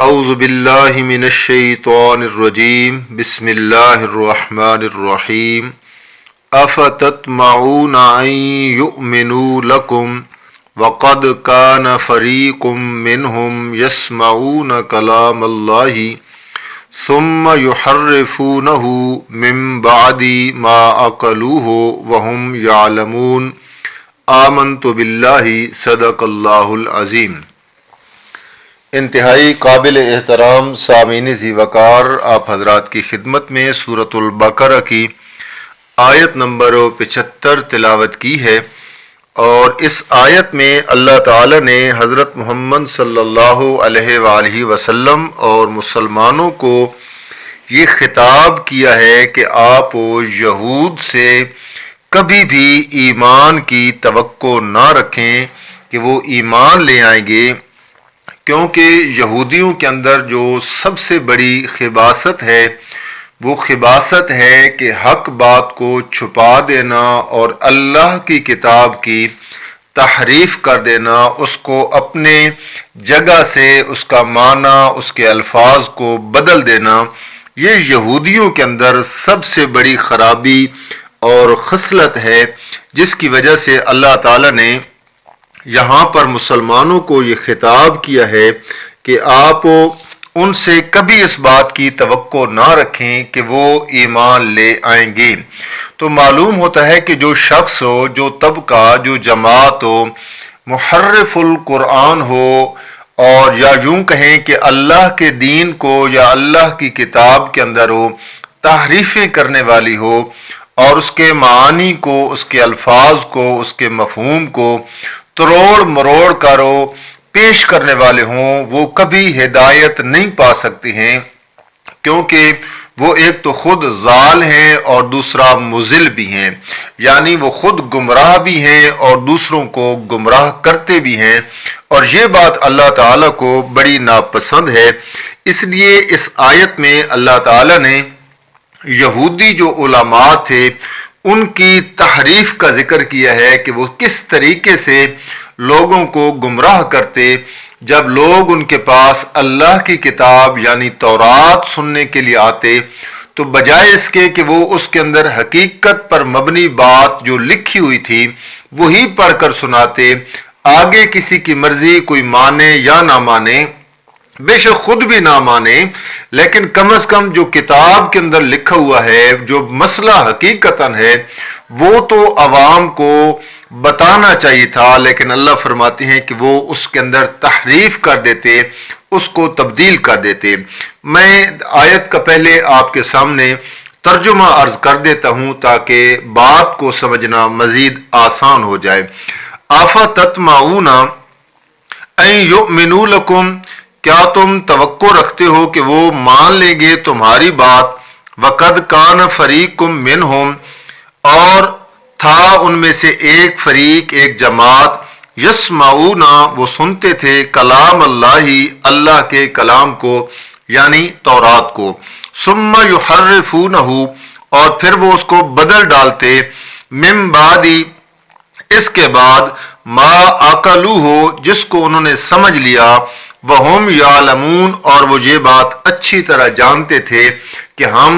اعوذ باللہ من الشیطان الرجیم بسم اللہ الرحمن الرحیم افتطمعون ان یؤمنوا لکم وقد کان فریق منہم یسمعون کلام اللہ ثم یحرفونہ من بعد ما عقلوہ وہم یعلمون آمنت باللہ صدق اللہ العظیم۔ انتہائی قابل احترام سامعین ذی وقار، آپ حضرات کی خدمت میں سورۃ البقرہ کی آیت نمبر 75 تلاوت کی ہے، اور اس آیت میں اللہ تعالی نے حضرت محمد صلی اللہ علیہ وآلہ وسلم اور مسلمانوں کو یہ خطاب کیا ہے کہ آپ یہود سے کبھی بھی ایمان کی توقع نہ رکھیں کہ وہ ایمان لے آئیں گے، کیونکہ یہودیوں کے اندر جو سب سے بڑی خباثت ہے وہ خباثت ہے کہ حق بات کو چھپا دینا اور اللہ کی کتاب کی تحریف کر دینا، اس کو اپنے جگہ سے اس کا معنی، اس کے الفاظ کو بدل دینا۔ یہ یہودیوں کے اندر سب سے بڑی خرابی اور خصلت ہے، جس کی وجہ سے اللہ تعالی نے یہاں پر مسلمانوں کو یہ خطاب کیا ہے کہ آپ ان سے کبھی اس بات کی توقع نہ رکھیں کہ وہ ایمان لے آئیں گے۔ تو معلوم ہوتا ہے کہ جو شخص ہو، جو طبقہ، جو جماعت ہو، محرف القرآن ہو، اور یا یوں کہیں کہ اللہ کے دین کو یا اللہ کی کتاب کے اندر ہو تحریفیں کرنے والی ہو، اور اس کے معانی کو، اس کے الفاظ کو، اس کے مفہوم کو تروڑ مروڑ کرو پیش کرنے والے ہوں، وہ کبھی ہدایت نہیں پا سکتے ہیں، کیونکہ وہ ایک تو خود ضال ہیں اور دوسرا مضل بھی ہیں، یعنی وہ خود گمراہ بھی ہیں اور دوسروں کو گمراہ کرتے بھی ہیں، اور یہ بات اللہ تعالیٰ کو بڑی ناپسند ہے۔ اس لیے اس آیت میں اللہ تعالیٰ نے یہودی جو علماء تھے ان کی تحریف کا ذکر کیا ہے کہ وہ کس طریقے سے لوگوں کو گمراہ کرتے۔ جب لوگ ان کے پاس اللہ کی کتاب یعنی تورات سننے کے لیے آتے تو بجائے اس کے کہ وہ اس کے اندر حقیقت پر مبنی بات جو لکھی ہوئی تھی وہی پڑھ کر سناتے، آگے کسی کی مرضی کوئی مانے یا نہ مانے، بے شک خود بھی نہ مانے، لیکن کم از کم جو کتاب کے اندر لکھا ہوا ہے، جو مسئلہ حقیقتاً ہے، وہ تو عوام کو بتانا چاہیے تھا، لیکن اللہ فرماتے ہیں کہ وہ اس کے اندر تحریف کر دیتے، اس کو تبدیل کر دیتے۔ میں آیت کا پہلے آپ کے سامنے ترجمہ عرض کر دیتا ہوں تاکہ بات کو سمجھنا مزید آسان ہو جائے۔ افتطمعون ان یؤمنوا لکم، کیا تم توقع رکھتے ہو کہ وہ مان لیں گے تمہاری بات؟ وقد کان فریق منہم، اور تھا ان میں سے ایک فریق، ایک جماعت، یسمعون، وہ سنتے تھے، کلام اللہ، اللہ کے کلام کو یعنی تورات کو، ثم یحرفونہ، اور پھر وہ اس کو بدل ڈالتے، من بعد، اس کے بعد، ما عقلوہ، جس کو انہوں نے سمجھ لیا، وہم یعلمون، اور وہ یہ بات اچھی طرح جانتے تھے کہ ہم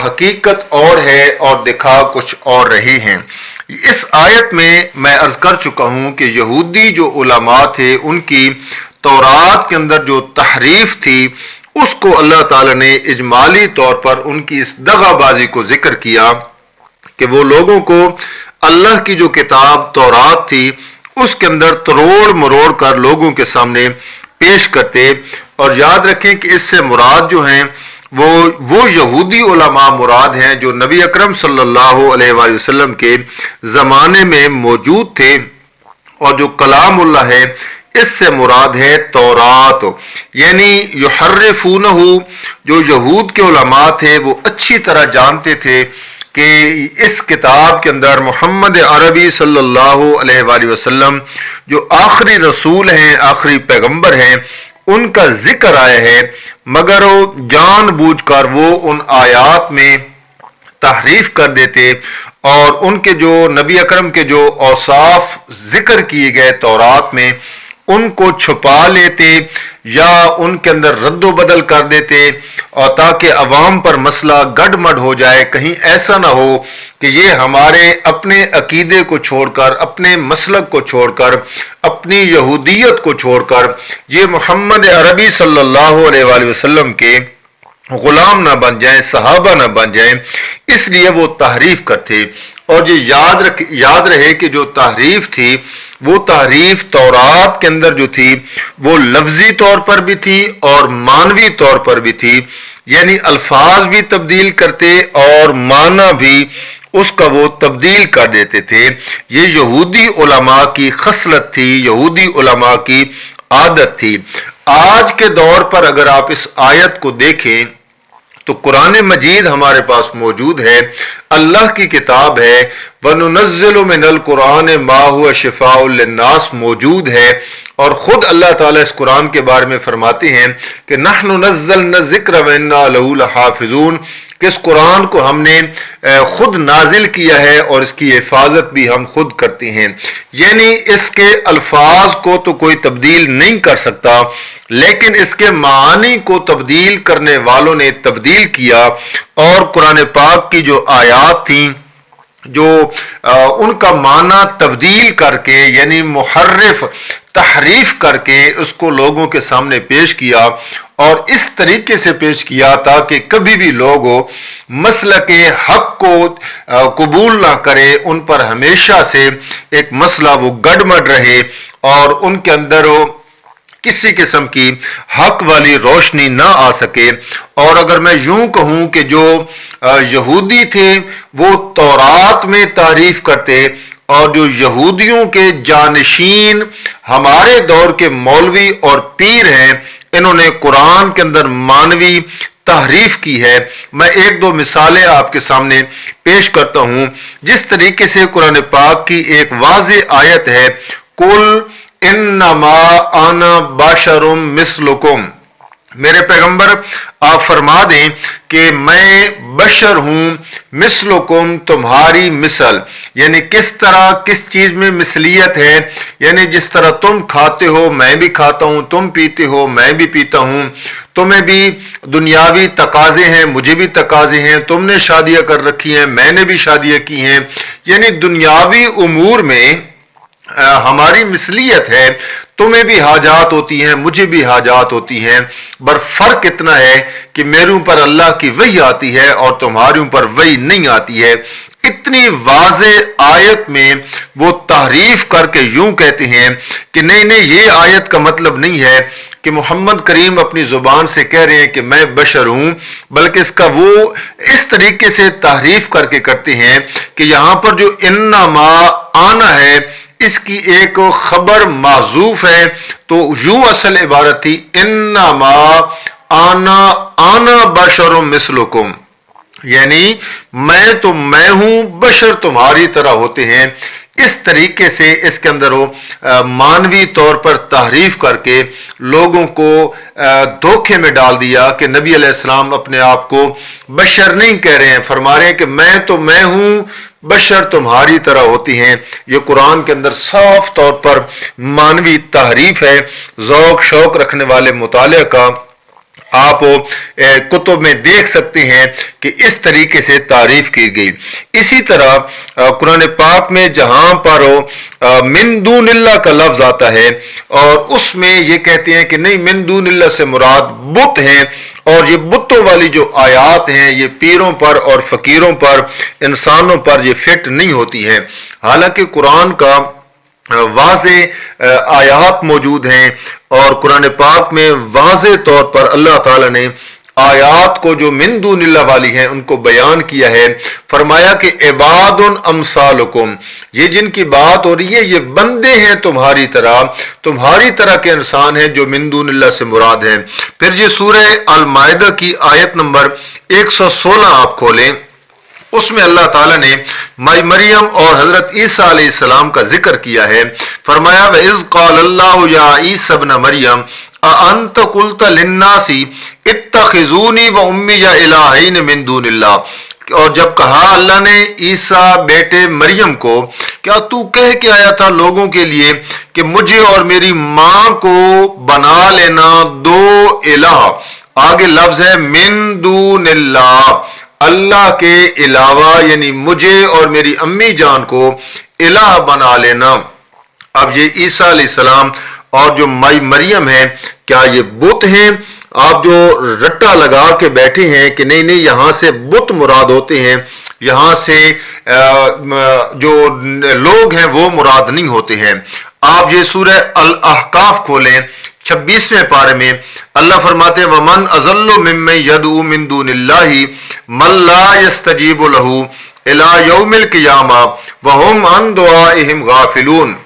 حقیقت اور ہے اور دکھا کچھ اور رہے ہیں۔ اس آیت میں عرض کر چکا ہوں کہ یہودی جو علماء تھے ان کی تورات کے اندر جو تحریف تھی اس کو اللہ تعالی نے اجمالی طور پر ان کی اس دغا بازی کو ذکر کیا کہ وہ لوگوں کو اللہ کی جو کتاب تورات تھی اس کے اندر تروڑ مروڑ کر لوگوں کے سامنے پیش کرتے، اور یاد رکھیں کہ اس سے مراد جو ہیں وہ یہودی علماء مراد ہیں جو نبی اکرم صلی اللہ علیہ وآلہ وسلم کے زمانے میں موجود تھے، اور جو کلام اللہ ہے اس سے مراد ہے تورات، یعنی یحرفونہ، جو یہود کے علماء تھے وہ اچھی طرح جانتے تھے کہ اس کتاب کے اندر محمد عربی صلی اللہ علیہ وآلہ وسلم جو آخری رسول ہیں، آخری پیغمبر ہیں، ان کا ذکر آیا ہے، مگر وہ جان بوجھ کر وہ ان آیات میں تحریف کر دیتے، اور ان کے جو نبی اکرم کے جو اوصاف ذکر کیے گئے تورات میں ان کو چھپا لیتے، یا ان کے اندر رد و بدل کر دیتے، اور تاکہ عوام پر مسئلہ گڈ مڈ ہو جائے، کہیں ایسا نہ ہو کہ یہ ہمارے اپنے عقیدے کو چھوڑ کر، اپنے مسلک کو چھوڑ کر، اپنی یہودیت کو چھوڑ کر یہ محمد عربی صلی اللہ علیہ وآلہ وسلم کے غلام نہ بن جائیں، صحابہ نہ بن جائیں، اس لیے وہ تحریف کرتے۔ اور یہ یاد رہے کہ جو تحریف تھی، وہ تحریف تورات کے اندر جو تھی وہ لفظی طور پر بھی تھی اور معنوی طور پر بھی تھی، یعنی الفاظ بھی تبدیل کرتے اور معنی بھی اس کا وہ تبدیل کر دیتے تھے۔ یہ یہودی علماء کی خصلت تھی، یہودی علماء کی عادت تھی۔ آج کے دور پر اگر آپ اس آیت کو دیکھیں تو قرآن مجید ہمارے پاس موجود ہے، اللہ کی کتاب ہے، وَنُنَزِّلُ مِنَ الْقُرْآنِ مَا هُوَ شِفَاءٌ لِلنَّاسِ موجود ہے، اور خود اللہ تعالیٰ اس قرآن کے بارے میں فرماتے ہیں کہ نَحْنُ نَزَّلْنَا الذِّكْرَ وَإِنَّا لَهُ لَحَافِظُونَ، کہ اس قرآن کو ہم نے خود نازل کیا ہے اور اس کی حفاظت بھی ہم خود کرتے ہیں۔ یعنی اس کے الفاظ کو تو کوئی تبدیل نہیں کر سکتا، لیکن اس کے معانی کو تبدیل کرنے والوں نے تبدیل کیا، اور قرآن پاک کی جو آیات تھیں جو ان کا معنی تبدیل کر کے، یعنی محرف تحریف کر کے اس کو لوگوں کے سامنے پیش کیا، اور اس طریقے سے پیش کیا تاکہ کبھی بھی لوگ مسلک حق کو قبول نہ کرے، ان پر ہمیشہ سے ایک مسئلہ وہ گڈمڈ رہے اور ان کے اندر کسی قسم کی حق والی روشنی نہ آ سکے۔ اور اگر میں یوں کہوں کہ جو یہودی تھے وہ تورات میں تعریف کرتے، اور جو یہودیوں کے جانشین ہمارے دور کے مولوی اور پیر ہیں، انہوں نے قرآن کے اندر معنوی تحریف کی ہے۔ میں ایک دو مثالیں آپ کے سامنے پیش کرتا ہوں۔ جس طریقے سے قرآن پاک کی ایک واضح آیت ہے، قُلْ انما انا بشر مثلکم، میرے پیغمبر آپ فرما دیں کہ میں بشر ہوں، مثلکم تمہاری مثل، یعنی کس طرح کس چیز میں مثلیت ہے، یعنی جس طرح تم کھاتے ہو میں بھی کھاتا ہوں، تم پیتے ہو میں بھی پیتا ہوں، تمہیں بھی دنیاوی تقاضے ہیں مجھے بھی تقاضے ہیں، تم نے شادیاں کر رکھی ہیں میں نے بھی شادیاں کی ہیں، یعنی دنیاوی امور میں ہماری مثلیت ہے، تمہیں بھی حاجات ہوتی ہیں مجھے بھی حاجات ہوتی ہیں، بر فرق اتنا ہے کہ میرے اوپر اللہ کی وحی آتی ہے اور تمہارے اوپر وحی نہیں آتی ہے۔ اتنی واضح آیت میں وہ تحریف کر کے یوں کہتے ہیں کہ نہیں یہ آیت کا مطلب نہیں ہے کہ محمد کریم اپنی زبان سے کہہ رہے ہیں کہ میں بشر ہوں، بلکہ اس کا وہ اس طریقے سے تحریف کر کے کرتے ہیں کہ یہاں پر جو انما آنا ہے اس کی ایک خبر معذوف ہے، تو یوں اصل عبارت تھی انما آنا بشر مثلکم، یعنی میں ہوں، بشر تمہاری طرح ہوتے ہیں۔ اس طریقے سے اس کے اندر وہ مانوی طور پر تحریف کر کے لوگوں کو دھوکے میں ڈال دیا کہ نبی علیہ السلام اپنے آپ کو بشر نہیں کہہ رہے ہیں، فرما رہے ہیں کہ میں ہوں، بشر تمہاری طرح ہوتی ہیں۔ یہ قرآن کے اندر صاف طور پر مانوی تحریف ہے۔ ذوق شوق رکھنے والے مطالعہ کا آپ کتب میں دیکھ سکتے ہیں کہ اس طریقے سے تعریف کی گئی۔ اسی طرح قرآن پاک میں جہاں پر من دون اللہ کا لفظ آتا ہے اور اس میں یہ کہتے ہیں کہ نہیں، من دون اللہ سے مراد بت ہیں، اور یہ بتوں والی جو آیات ہیں یہ پیروں پر اور فقیروں پر، انسانوں پر یہ فٹ نہیں ہوتی ہیں۔ حالانکہ قرآن کا واضح آیات موجود ہیں، اور قرآن پاک میں واضح طور پر اللہ تعالیٰ نے آیات کو جو من دون اللہ والی ہیں ان کو بیان کیا ہے۔ فرمایا کہ عباد امثالکم، یہ جن کی بات ہو رہی ہے یہ بندے ہیں تمہاری طرح کے انسان ہیں جو من دون اللہ سے مراد ہیں۔ پھر یہ سورہ المائدہ کی آیت نمبر 116 آپ کھولیں، اس میں اللہ تعالیٰ نے مریم اور حضرت عیسیٰ علیہ السلام کا ذکر کیا ہے۔ فرمایا وَإِذْ قَالَ اللَّهُ يَا عِيسَى ابْنَ مَرْيَمَ أَأَنْتَ قُلْتَ لِلنَّاسِ اتَّخِذُونِي وَأُمِّيَ إِلَٰهَيْنِ مِن دُونِ اللَّهِ، اور جب کہا اللہ نے عیسیٰ بیٹے مریم کو، کیا تو کہہ کے آیا تھا لوگوں کے لیے کہ مجھے اور میری ماں کو بنا لینا دو الہ، آگے لفظ ہے من دون اللہ، اللہ کے علاوہ، یعنی مجھے اور میری امی جان کو الہ بنا لینا۔ اب یہ عیسیٰ علیہ السلام اور جو مائی مریم ہے، کیا یہ بت ہیں؟ آپ جو رٹا لگا کے بیٹھے ہیں کہ نہیں نہیں یہاں سے بت مراد ہوتے ہیں، یہاں سے جو لوگ ہیں وہ مراد نہیں ہوتے ہیں۔ آپ یہ سورہ الاحقاف کھولیں 26ویں پارے میں اللہ فرماتے ہیں وَمَنْ أَضَلُّ مِمَّن يَدْعُو مِن دُونِ اللَّهِ مَن لَّا يَسْتَجِيبُ لَهُ إِلَىٰ يَوْمِ الْقِيَامَةِ وَهُمْ عَن دُعَائِهِمْ غَافِلُونَ۔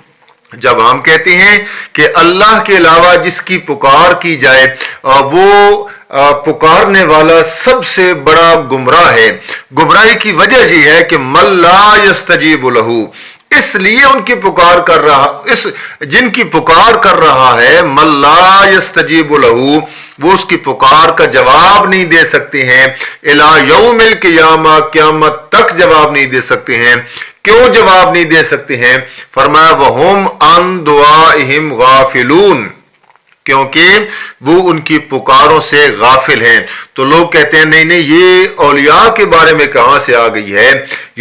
جب ہم کہتے ہیں کہ اللہ کے علاوہ جس کی پکار کی جائے وہ پکارنے والا سب سے بڑا گمراہ ہے، گمراہی کی وجہ یہ ہے کہ مَن لَّا يَسْتَجِيبُ لَهُ، اس لیے ان کی پکار کر رہا، جن کی پکار کر رہا ہے مَن لَّا يَسْتَجِيبُ لَهُ، وہ اس کی پکار کا جواب نہیں دے سکتے ہیں، اِلَىٰ يَوْمِ الْقِيَامَةِ، قیامت تک جواب نہیں دے سکتے ہیں۔ کیوں جواب نہیں دے سکتے ہیں؟ فرمایا وَهُمْ عَن دُعَائِهِمْ غَافِلُونَ، کیونکہ وہ ان کی پکاروں سے غافل ہیں۔ تو لوگ کہتے ہیں نہیں نہیں یہ اولیاء کے بارے میں کہاں سے آ گئی ہے،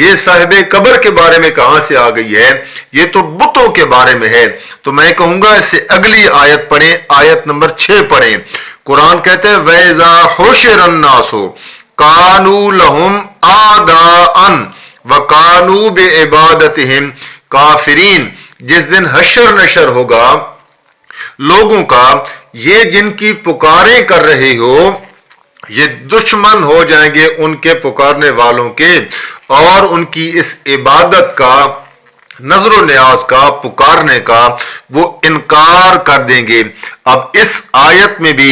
یہ صاحب قبر کے بارے میں کہاں سے آ گئی ہے، یہ تو بتوں کے بارے میں ہے۔ تو میں کہوں گا اس سے اگلی آیت پڑھیں، آیت نمبر 6 پڑھیں۔ قرآن کہتے ہیں وَإِذَا حُشِرَ النَّاسُ كَانُوا لَهُمْ أَعْدَاءً وَكَانُوا بِعِبَادَتِهِمْ كَافِرِينَ، جس دن حشر نشر ہوگا لوگوں کا، یہ جن کی پکاریں کر رہے ہو یہ دشمن ہو جائیں گے ان کے پکارنے والوں کے، اور ان کی اس عبادت کا، نظر و نیاز کا، پکارنے کا وہ انکار کر دیں گے۔ اب اس آیت میں بھی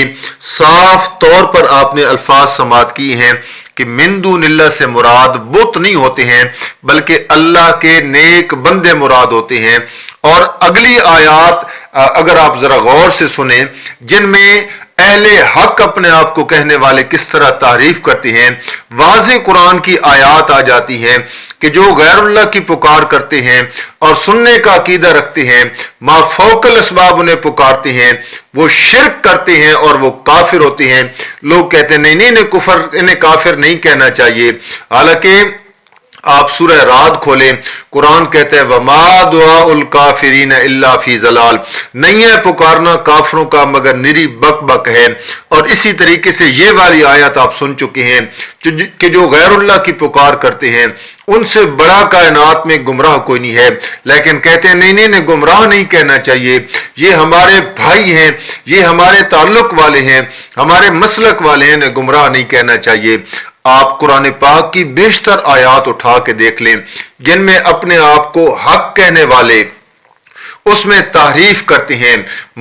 صاف طور پر آپ نے الفاظ سماعت کی ہیں کہ من دون اللہ سے مراد بت نہیں ہوتے ہیں بلکہ اللہ کے نیک بندے مراد ہوتے ہیں۔ اور اگلی آیات اگر آپ ذرا غور سے سنیں جن میں اہل حق اپنے آپ کو کہنے والے کس طرح تعریف کرتے ہیں، واضح قرآن کی آیات آ جاتی ہیں کہ جو غیر اللہ کی پکار کرتے ہیں اور سننے کا عقیدہ رکھتے ہیں، ما فوق الاسباب انہیں پکارتے ہیں، وہ شرک کرتے ہیں اور وہ کافر ہوتے ہیں۔ لوگ کہتے ہیں نہیں نہیں انہیں کافر نہیں کہنا چاہیے، حالانکہ آپ سورہ رعد کھولیں، قرآن کہتے ہیں وَمَا دُعَاءُ الْكَافِرِينَ إِلَّا فِي ضَلَالٍ، نہیں ہے پکارنا کافروں کا مگر نری بک بک ہے۔ اور اسی طریقے سے یہ والی آیت آپ سن چکے ہیں کہ جو غیر اللہ کی پکار کرتے ہیں ان سے بڑا کائنات میں گمراہ کوئی نہیں ہے، لیکن کہتے ہیں نہیں نہیں گمراہ نہیں کہنا چاہیے، یہ ہمارے بھائی ہیں، یہ ہمارے تعلق والے ہیں، ہمارے مسلک والے ہیں، انہیں گمراہ نہیں کہنا چاہیے۔ آپ قرآن پاک کی بیشتر آیات اٹھا کے دیکھ لیں جن میں اپنے آپ کو حق کہنے والے اس میں تعریف کرتے ہیں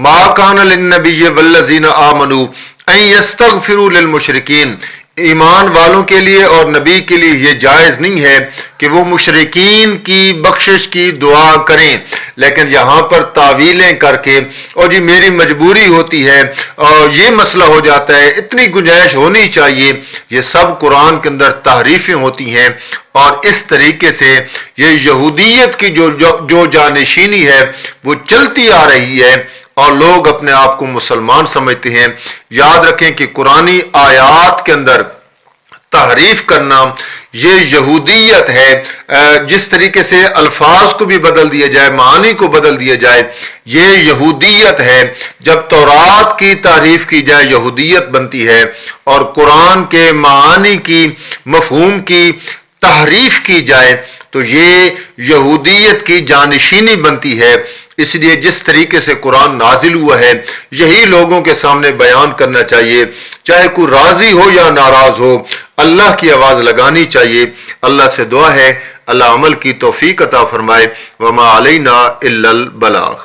ما کان للنبی والذین آمنوا ان یستغفروا للمشرکین، ایمان والوں کے لیے اور نبی کے لیے یہ جائز نہیں ہے کہ وہ مشرکین کی بخشش کی دعا کریں، لیکن یہاں پر تعویلیں کر کے اور جی میری مجبوری ہوتی ہے اور یہ مسئلہ ہو جاتا ہے، اتنی گنجائش ہونی چاہیے، یہ سب قرآن کے اندر تحریفیں ہوتی ہیں۔ اور اس طریقے سے یہ یہودیت کی جو جانشینی ہے وہ چلتی آ رہی ہے اور لوگ اپنے آپ کو مسلمان سمجھتے ہیں۔ یاد رکھیں کہ قرآنی آیات کے اندر تحریف کرنا یہ یہودیت ہے، جس طریقے سے الفاظ کو بھی بدل دیا جائے، معانی کو بدل دیا جائے، یہ یہودیت ہے۔ جب تورات کی تعریف کی جائے یہودیت بنتی ہے، اور قرآن کے معانی کی، مفہوم کی تحریف کی جائے تو یہ یہودیت کی جانشینی بنتی ہے۔ اس لیے جس طریقے سے قرآن نازل ہوا ہے یہی لوگوں کے سامنے بیان کرنا چاہیے، چاہے کوئی راضی ہو یا ناراض ہو، اللہ کی آواز لگانی چاہیے۔ اللہ سے دعا ہے اللہ عمل کی توفیق عطا فرمائے۔ وما علینا الا البلاغ۔